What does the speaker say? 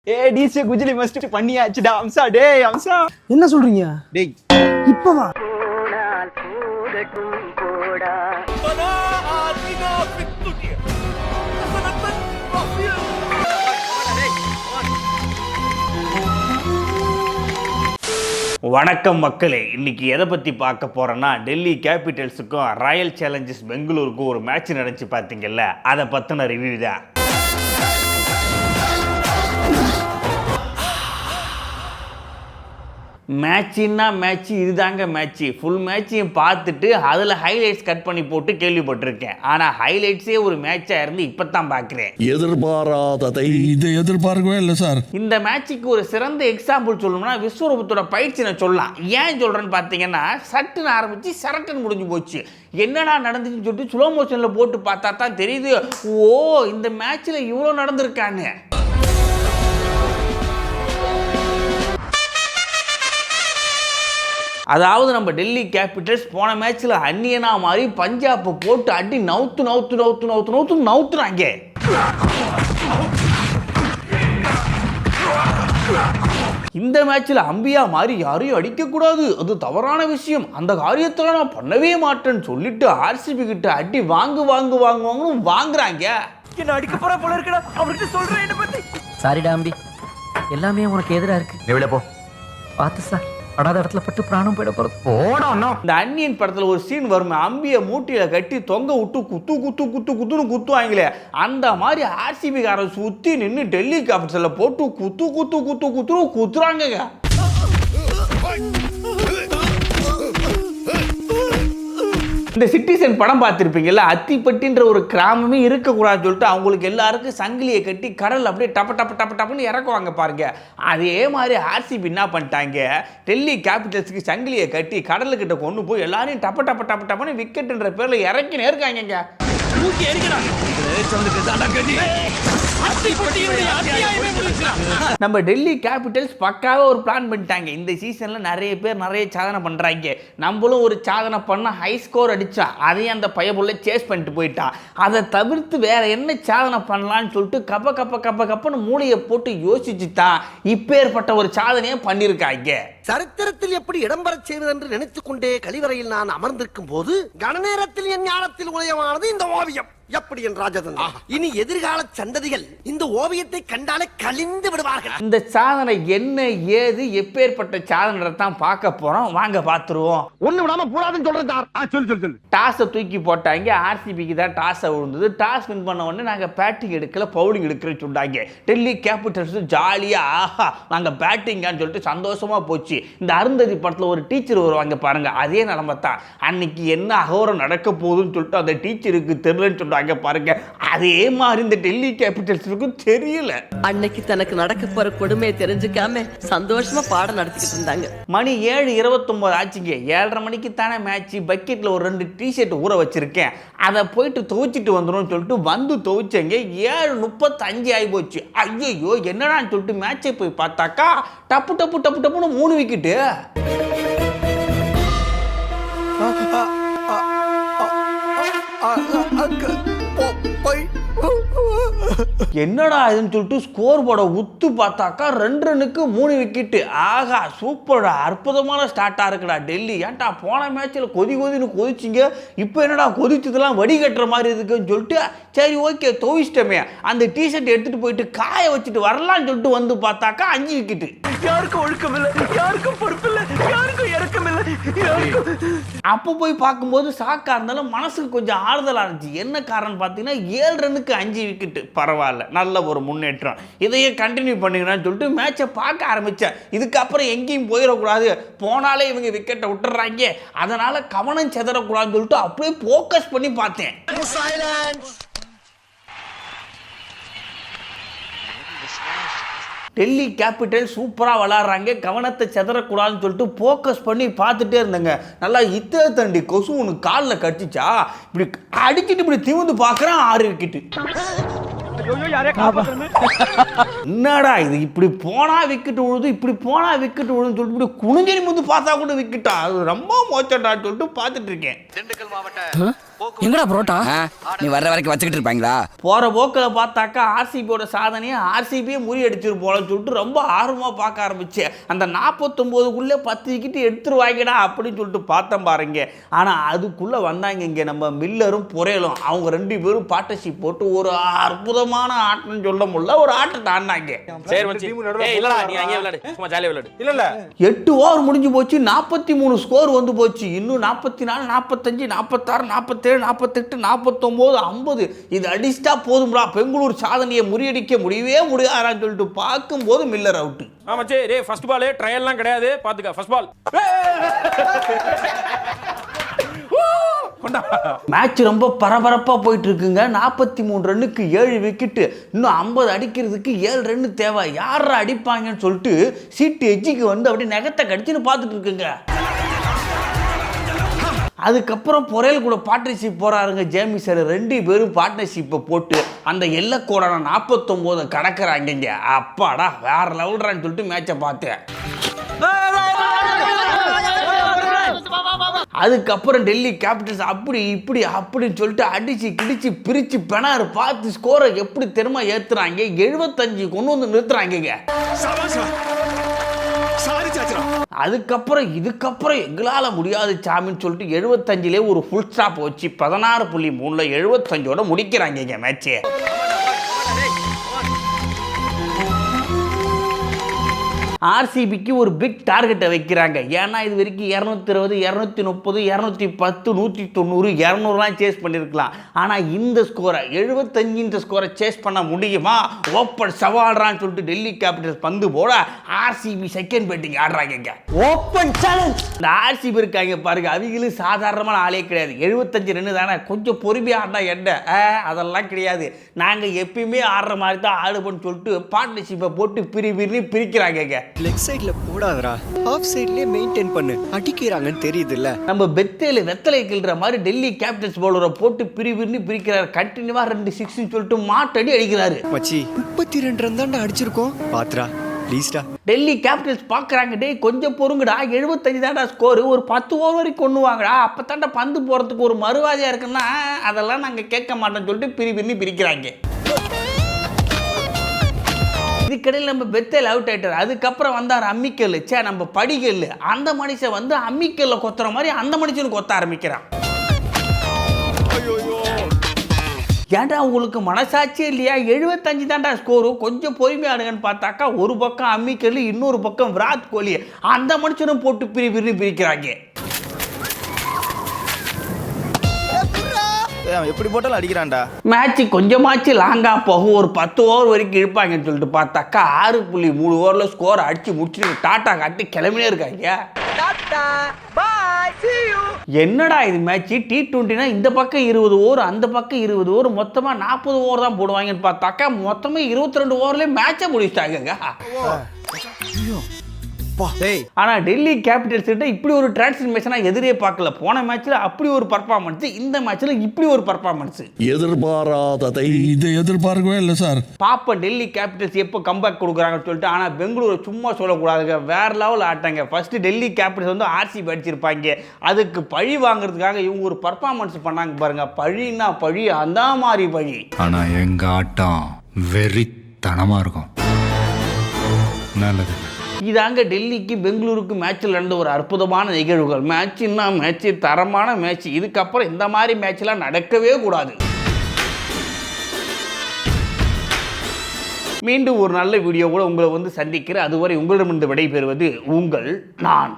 DC குஜிலி must பண்ணியாச்சுடா Amsa. டேய் அம்சா, என்ன சொல்றீங்க? டேய் இப்பவா? வணக்கம் மக்களே, இன்னைக்கு எதை பற்றி பார்க்க போகிறோன்னா டெல்லி கேபிட்டல்ஸுக்கும் ராயல் சேலஞ்சர்ஸ் பெங்களூருக்கும் ஒரு மேட்ச் நடந்துச்சு பார்த்தீங்கல்ல, அதை பற்றின ரிவ்யூ தான். மேட்சின்னா மேட்ச்சு, இதுதாங்க மேட்ச்சு. ஃபுல் மேட்சையும் பார்த்துட்டு அதில் ஹைலைட்ஸ் கட் பண்ணி போட்டு கேள்விப்பட்டிருக்கேன். ஆனால் ஹைலைட்ஸே ஒரு மேட்சாக இருந்து இப்போ தான் பார்க்குறேன். எதிர்பாராததை இது எதிர்பார்க்கவே இல்லை சார். இந்த மேட்சுக்கு ஒரு சிறந்த எக்ஸாம்பிள் சொல்லணும்னா விஸ்வரூபத்தோட பயிற்சியை சொல்லலாம். ஏன் சொல்கிறேன்னு பார்த்தீங்கன்னா, சட்டுன்னு ஆரம்பித்து சரட்டுன்னு முடிஞ்சு போச்சு. என்னடா நடந்துச்சுன்னு சொல்லிட்டு ஸ்லோ மோஷனில் போட்டு பார்த்தா தான் தெரியுது, ஓ இந்த மேட்ச்சில் இவ்வளோ நடந்திருக்காங்க. அதாவது நம்ம டெல்லி கேபிட்டல்ஸ் போன மேட்ச்சில் அந்நியனா மாதிரி பஞ்சாப்பை போட்டு அடி நவுத்துறாங்க. இந்த மேட்ச்சில் அம்பியா மாதிரி யாரையும் அடிக்கக்கூடாது, அது தவறான விஷயம், அந்த காரியத்தில் நான் பண்ணவே மாட்டேன்னு சொல்லிட்டு ஆர்சிபி கிட்ட அடி வாங்குவாங்கன்னு வாங்குறாங்க. என்ன அடிக்க போற போல இருக்கடா, அவர்கிட்ட சொல்றேன் என்ன பத்தி. சாரிடா அம்பி, எல்லாமே உனக்கு எதிராக இருக்கு. நீ வெளிய போ. பார்த்து சார், படாத இடத்துல பட்டு பிராணம் போயிட போறது. போடணும். இந்த அன்னியன் படத்துல ஒரு சீன் வரும், அம்பியை மூட்டியில கட்டி தொங்க விட்டு குத்துன்னு குத்துவாங்களே, அந்த மாதிரி ஆர்சிபி காரன் சுத்தி நின்று டெல்லி கேபிட்டல்ஸ்ல போட்டு குத்துறாங்க. இந்த சிட்டிசன் படம் பார்த்துருப்பீங்கல்ல, அத்திப்பட்டின்ற ஒரு கிராமமே இருக்கக்கூடாதுன்னு சொல்லிட்டு அவங்களுக்கு எல்லாருக்கும் சங்கிலியை கட்டி கடல் அப்படியே டப்புன்னு இறக்குவாங்க பாருங்க. அதே மாதிரி ஆர்சிபி என்ன பண்ணிட்டாங்க, டெல்லி கேபிட்டல்ஸுக்கு சங்கிலியை கட்டி கடலுக்கிட்ட கொண்டு போய் எல்லாரையும் டப்புன்னு விக்கெட்டுன்ற பேரில் இறக்கினே இருக்காங்க. நம்ம டெல்லி கேபிட்டல்ஸ் பக்காவே ஒரு பிளான் பண்ணிட்டாங்க. இந்த சீசன்ல நிறைய பேர் நிறைய சாதனை பண்றாங்க, நம்மளும் ஒரு சாதனை பண்ண ஹை ஸ்கோர் அடிச்சா அதையும் அந்த பையபுள்ள சேஸ் பண்ணிட்டு போயிட்டான். அதை தவிர்த்து வேற என்ன சாதனை பண்ணலாம்னு சொல்லிட்டு கப்பன்னு மூளையை போட்டு யோசிச்சுதான் இப்பேற்பட்ட ஒரு சாதனையை பண்ணியிருக்காங்க. சரித்திரத்தில் எப்படி இடம்பெற செய்வது என்று நினைத்துக் கொண்டே கழிவறையில் நான் அமர்ந்திருக்கும் போது கணநேரத்தில் என் ஞானத்தில் உதயமானது இந்த ஓவியம். எப்படி என் ராஜதன், இனி எதிர்கால சந்ததிகள் இந்த ஓவியத்தை கண்டாலே கலிந்து விடுவார்கள். இந்த சாதனை என்ன ஏது எப்பேற்பட்ட சாதனை தான் பார்க்க போறோம், வாங்க பாத்துருவோம். ஒண்ணு விடாம போடாதுன்னு சொல்றேன். சொல்லு. டாஸை தூக்கி போட்டாங்க, ஆர்சிபிக்கு தான் டாஸை விழுந்தது. டாஸ் வின் பண்ண உடனே நாங்கள் பேட்டிங் எடுக்கல பவுலிங் எடுக்கிறேன்னு சொன்னாங்க. டெல்லி கேபிட்டல்ஸ் ஜாலியா ஆஹா நாங்க பேட்டிங்கான்னு சொல்லிட்டு சந்தோஷமா போச்சு. இந்த அருந்ததி படத்துல ஒரு டீச்சர் வருவாங்க பாருங்க, அதே நிலைமை தான். அன்னைக்கு என்ன அகோரம் நடக்க போகுதுன்னு சொல்லிட்டு அந்த டீச்சருக்கு தெரியலன்னு சொன்னாங்க பாருங்க. அதே மாதிரி இந்த டெல்லி கேபிட்டல்ஸுக்கு தெரியல. அன்னைக்கு தனக்கு நடக்க போற கொடுமையை தெரிஞ்சுக்காம சந்தோஷமா பாடம் நடத்திக்கிட்டு இருந்தாங்க. மணி 7:29 ஆச்சுங்க. 7:30 மணிக்கு தானே மேட்ச். பக்கெட்ல ஒரு 2 டிஷர்ட் ஊற வச்சிருக்கேன், அதை போயிட்டு துவைச்சிட்டு வந்துடும் சொல்லிட்டு வந்து துவைச்சேங்க. 7:35 ஆகி போச்சு. ஐயோ என்னடான்னு சொல்லிட்டு மேட்சை போய் பார்த்தாக்கா டப்புன்னு 3 விக்கெட்டு. என்னடா இதுன்னு சொல்லிட்டு ஸ்கோர் போர்டை உத்து பார்த்தாக்கா 2 ரன்னுக்கு 3 விக்கெட்டு. ஆகா சூப்பர்டா, அற்புதமான ஸ்டார்ட்டா இருக்குடா டெல்லி. ஏன்டா போன மேட்சில் கொதின்னு கொதிச்சிங்க, இப்போ என்னடா கொதிச்சதெல்லாம் வடிகட்டுற மாதிரி இருக்குன்னு சொல்லிட்டு சரி ஓகே துவைச்சிட்டமே, அந்த டிஷர்ட் எடுத்துட்டு போயிட்டு காய வச்சுட்டு வரலான்னு சொல்லிட்டு வந்து பார்த்தாக்கா 5 விக்கெட்டு. யாருக்கும் ஒழுக்கம் இல்லை, யாருக்கும் பொறுப்பு இல்லை, யாருக்கும் இறக்கம் இல்லை. அப்போ போய் பார்க்கும்போது சாக்கா இருந்தாலும் மனசுக்கு கொஞ்சம் ஆறுதலாக இருந்துச்சு. என்ன காரணம் பார்த்தீங்கன்னா 7 ரன்னுக்கு 5 விக்கெட்டு. பரவாயில்ல, நல்ல ஒரு முன்னேற்றம். இதையே கண்டினியூ பண்ணிக்கணும்னு சொல்லிட்டு மேட்சை பார்க்க ஆரம்பித்தேன். இதுக்கப்புறம் எங்கேயும் போயிடக்கூடாது, போனாலே இவங்க விக்கெட்டை விட்டுறாங்க, அதனால கவனம் செதறக்கூடாதுன்னு சொல்லிட்டு அப்படியே ஃபோக்கஸ் பண்ணி பார்த்தேன். டெல்லி கேபிட்டல் சூப்பராக விளாட்றாங்க, கவனத்தை செதறக்கூடாதுன்னு சொல்லிட்டு ஃபோக்கஸ் பண்ணி பார்த்துட்டே இருந்தாங்க. நல்லா தண்டி கொசு ஒன்று காலில் கட்டிச்சா, இப்படி அடிச்சுட்டு இப்படி திமுந்து பார்க்குறேன் 6 விக்கெட்டு. என்னடா இது, இப்படி போனா விக்கெட் விழுது, இப்படி போனா விக்கெட் விழுதுன்னு சொல்லிட்டு இப்படி குனிஞ்சு முந்து பார்த்தா கூட விக்கெட்டா, அது ரொம்ப மோச்சட்டான்னு சொல்லிட்டு பார்த்துட்டு இருக்கேன். திண்டுக்கல் மாவட்ட எங்கடா புரோட்டா? நீ வர்ற வரைக்கும் வச்சுக்கிட்டு இருப்பாங்களா? போகிற போக்கில் பார்த்தாக்கா ஆர்சிபியோட சாதனையை ஆர்சிபியே முறியடிச்சிரு போலன்னு சொல்லிட்டு ரொம்ப ஆர்வமாக பார்க்க ஆரம்பிச்சேன். அந்த 49க்குள்ளே 10 விக்கெட்டு எடுத்துருவாங்கடா அப்படின்னு சொல்லிட்டு பார்த்தேன் பாருங்க. ஆனால் அதுக்குள்ளே வந்தாங்க இங்கே நம்ம மில்லரும் பொறையலும். அவங்க 2 பேரும் பார்ட்னர்ஷிப் போட்டு ஒரு அற்புதமான ஆட்டம்னு சொல்ல முடியல, ஒரு ஆட்டத்தை ஆடினாங்க. சரி மச்சி. ஏய் இல்லடா நீ அங்கே விளையாடு. சும்மா ஜாலியா விளையாடு. இல்ல 8 ஓவர் முடிஞ்சு போச்சு. 43 ஸ்கோர் வந்து போச்சு. இன்னும் 44, 45, 46, 47, 48, 49, 50 இது அடிச்சிட்டா போதும்டா, பெங்களூர் சாதனையை முறியடிக்க முடியவே முடியாதான்னு சொல்லிட்டு பார்க்கும்போது மில்லர் அவுட். மச்சி டேய் ஃபர்ஸ்ட் பால் ட்ரையல்லாம் கிடையாது, பாத்துக்க ஃபர்ஸ்ட் பால். மேட்ச் ரொம்ப பரபரப்பா போயிட்டு இருக்குங்க. 43 ரன்னுக்கு 7 விக்கெட்டு. இன்னும் 50 அடிக்கிறதுக்கு 7 ரன் தேவை. யாரா அடிப்பாங்கன்னு சொல்லிட்டு சீட்டு எஜ்ஜிக்கு வந்து அப்படியே நகத்தை கடிச்சுன்னு பார்த்துட்டு இருக்குங்க. அதுக்கப்புறம் பொறையல் கூட பார்ட்னர்ஷிப் போறாருங்க ஜேமி சார். 2 பேரும் பார்ட்னர்ஷிப்பை போட்டு அந்த எல்லக்கோடான 49 கடக்கிறாங்க. அப்பாடா வேற லெவல்றான்னு சொல்லிட்டு மேட்சை பார்த்தேன். அதுக்கப்புறம் டெல்லி கேபிட்டல்ஸ் அப்படி இப்படி அப்படின்னு சொல்லிட்டு அடிச்சு கிடிச்சு பிரிச்சு பெனாரு பார்த்து ஸ்கோரை எப்படி தெரியுமா ஏத்துறாங்க. 75 கொண்டு வந்து நிறுத்துறாங்க. அதுக்கப்புறம் இதுக்கப்புறம் எங்களால முடியாது சாமின்னு சொல்லிட்டு 75லே ஒரு ஃபுல் ஸ்டாப் வச்சு 16.3 75ஓட முடிக்கிறாங்க மேட்ச். ஆர்சிபிக்கு ஒரு பிக் டார்கெட்டை வைக்கிறாங்க. ஏன்னா இது வரைக்கும் 220, 230, 210, 190, 200 சேஸ் பண்ணியிருக்கலாம். ஆனால் இந்த ஸ்கோரை 75 இந்த ஸ்கோரை சேஸ் பண்ண முடியுமா? ஓப்பன் சவால்றான்னு சொல்லிட்டு டெல்லி கேபிட்டல்ஸ் பந்து போட ஆர்சிபி செகண்ட் பேட்டிங் ஆடுறாங்க. Open challenge. இந்த ஆர்சிபி இருக்காங்க பாருங்க, அவங்களும் சாதாரணமான ஆளே கிடையாது. 75 ரன் தானே, கொஞ்சம் பொறுமையாக ஆடினா என்ன, அதெல்லாம் கிடையாது. நாங்கள் எப்பயுமே ஆடுற மாதிரி தான் ஆடுவோம்னு சொல்லிட்டு பார்ட்னர்ஷிப்பை போட்டு பிரிக்கிறாங்க. லெக் சைடுல போடாதடா, ஆஃப் சைடுலயே மெயின்டைன் பண்ணு, அடிக்கிறாங்கன்னு தெரியுதுல்ல. நம்ம பெத்தேல வெத்தலை கிள்ற மாதிரி டெல்லி கேபிட்டல்ஸ் பவுலரை போட்டு பிரிக்கிறார். கண்டினியூவா 2 6 சொல்லிட்டு மாட்டடி அடிக்கிறாரு. மச்சி 32 ரன் தான்டா அடிச்சிருக்கோம், பாத்ரா ப்ளீஸ்டா. டெல்லி கேபிட்டல்ஸ் பார்க்குறாங்க, டேய் கொஞ்சம் பொறுங்கடா, 75 தான்டா ஸ்கோரு, ஒரு 10 ஓவர் வரைக்கும் கொண்டு வாங்கடா, அப்போ தாண்டா பந்து போகிறதுக்கு ஒரு மறுவாதியாக இருக்குன்னா அதெல்லாம் நாங்கள் கேட்க மாட்டோம்னு சொல்லிட்டு பிரிக்கிறாங்க. இதுக்கடையில் நம்ம பெத்தேல் அவுட் ஆயிட்டார். அதுக்கப்புறம் வந்தார் அம்மிக்கல். நம்ம படிக்கல். அந்த மனுஷன் வந்து அம்மிக்கல்ல கொத்துற மாதிரி அந்த மனுஷனுக்கு கொத்த ஆரம்பிக்கிறான். ஏன்டா உங்களுக்கு மனசாட்சியே இல்லையா? 75 தான்டா ஸ்கோரு, கொஞ்சம் பொறுமையாடுங்கன்னு பார்த்தாக்கா ஒரு பக்கம் அம்மிக்கல், இன்னொரு பக்கம் விராட் கோலி, அந்த மனுஷனும் போட்டு பிரிக்கிறாங்க. எப்படி போட்டாலும் அடிக்கிறான்டா. மேட்ச் கொஞ்சமாச்சு லாங்கா போகும். ஒரு 10 ஓவர் வரைக்கும் இழுப்பாங்கன்னு சொல்லிட்டு பார்த்தாக்கா 6.3 ஓவரில் ஸ்கோர் அடிச்சு முடிச்சுட்டு டாட்டா காட்டி கிளம்பினே இருக்காங்க. என்னடா இது மேட்ச்? T20னா இந்த பக்கம் 20 ஓவர், அந்த பக்கம் 20 ஓவர், மொத்தமாக 40 ஓவர் தான் போடுவாங்கன்னு பார்த்தாக்கா மொத்தமாக 22 ஓவர்லேயே மேட்சை முடிச்சிட்டாங்க. ஆனா டெல்லி கேபிட்டல்ஸ் கிட்ட இப்படி ஒரு டிரான்ஸ்ஃபர்மேஷனா எதிரே பார்க்கல. போன மேட்ச்ல அப்படி ஒரு பர்ஃபார்மன்ஸ், இந்த மேட்ச்ல இப்படி ஒரு பர்ஃபார்மன்ஸ். எதிர்பாராததை இதை எதிர்பார்க்கவே இல்லை சார். பாப்பா டெல்லி கேபிட்டல்ஸ் எப்போ கம்பேக் கொடுக்குறாங்கன்னு சொல்லிட்டு. ஆனா பெங்களூர் சும்மா சொல்லக்கூடாதுங்க, வேற லெவல் ஆட்டாங்க. ஃபர்ஸ்ட் டெல்லி கேபிட்டல்ஸ் வந்து ஆர்சிபி அடிச்சிருப்பாங்க. அதுக்கு பழி வாங்குறதுக்காக இவங்க ஒரு பர்ஃபார்மன்ஸ் பண்ணாங்க பாருங்க. பழின்னா பழி, அந்த மாதிரி பழி. ஆனா எங்க ஆட்டம் வெறித்தனமா இருக்கும். நல்லது. இதாங்க டெல்லிக்கு பெங்களூருக்கு மேட்சில் நடந்த ஒரு அற்புதமான நிகழ்வுகள். மேட்ச்னா மேட்ச், தரமான மேட்ச். இதுக்கப்புறம் இந்த மாதிரி மேட்ச்லாம் நடக்கவே கூடாது. மீண்டும் ஒரு நல்ல வீடியோ கூட உங்களை வந்து சந்திக்கிறேன். அதுவரை உங்களிடமிருந்து விடைபெறுவது உங்கள் நான்.